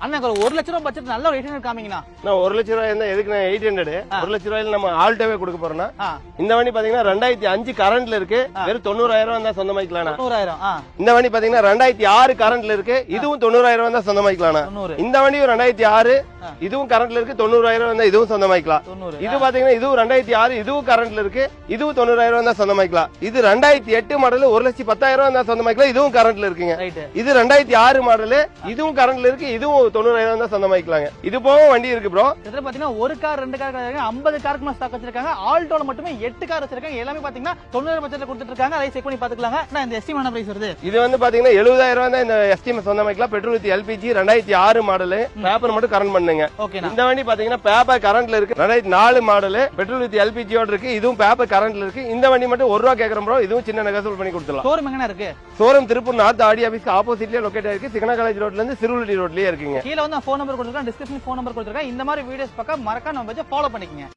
அண்ணா ஒரு 1 லட்ச ரூபாய் பட்ஜெட் நல்ல ஒரு 800 காமிங்கண்ணா. நான் 1 லட்ச ரூபாய் இருந்தா எதுக்கு நான் 800 1 லட்ச ரூபாயில நம்ம ஆல்டோவே கொடுக்க போறோம்னா இந்த வண்டி பாத்தீங்கன்னா 2005 கரண்ட்ல இருக்கு, வெறும் 90,000 தான் சொந்தமாக்கலாம். 90,000. இந்த வண்டி பாத்தீங்கன்னா 2006 கரண்ட்ல இருக்கு, இதுவும் 90,000 தான் சொந்தமாக்கலாம். இந்த வண்டியும் 2006 இதுவும் கரண்ட்ல இருக்கு, 90,000 தான் இதுவும் சொந்தமாக்கலாம். இது பாத்தீங்கன்னா இதுவும் 2006 இதுவும் கரண்ட்ல இருக்கு, இதுவும் 90,000 தான் சொந்தமாக்கலாம். இது 2008 மாடல் 1,10,000 தான் சொந்தமாக்கலாம், இதுவும் கரண்ட்ல இருக்குங்க. இது 2006 மாடல் இதுவும் கரண்ட்ல இருக்கு, இதுவும் 90,000 தான் சொந்தமாக்கலாங்க. இது போக வண்டி இருக்கு ப்ரோ. இதுல பாத்தீங்கன்னா ஒரு கார் 2 கார் 50 காருக்கு மேல ஸ்டாக் வச்சிருக்காங்க. ஆல்டோல மட்டுமே 8 கார் வச்சிருக்காங்க. எல்லாமே பாத்தீங்கன்னா 90,000 பட்ஜெட்ல கொடுத்துட்டு இருக்காங்க. அதை செக் பண்ணி பாத்துக்கலாங்க. நான் இந்த எஸ்டிமேட் பிரைஸ் வருது. இது வந்து பாத்தீங்கன்னா 70,000 தான் இந்த எஸ்டிமேட் சொந்தமாக்கலாம். Petrol with LPG 2006 model, paper மட்டும் கரண்ட் பண்ணுங்க. இந்த வண்டி பாத்தீங்கன்னா பேப்பர் கரண்ட்ல இருக்கு, 2004 மாடல், பெட்ரோல் வித் எல்பிஜியோட இருக்கு, இதுவும் பேப்பர் கரண்ட்ல இருக்கு. இந்த வண்டி மட்டும் 1 ரூபா கேக்குறோம் ப்ரோ, இதுவும் சின்ன நெகோசியபிள் பண்ணி கொடுத்துடலாம். ஷோரூம் எங்க இருக்கு? ஷோரூம் திருப்பூர் நார்த் ஆடி ஆபீஸ்க்கு ஆப்போசிட்லயே லொகேட் ஆயிருக்கு. சிக்னா காலேஜ் ரோட்ல இருந்து சிறுவள்ளி ரோட்லயே இருக்குங்க. கீழ வந்து ஃபோன் நம்பர் கொடுத்திருக்கேன், டிஸ்கிரிப்ஷன் ஃபோன் நம்பர் கொடுத்திருக்கேன். இந்த மாதிரி வீடியோஸ் பார்க்க மறக்காம நம்ம ஃபாலோ பண்ணிக்கங்க.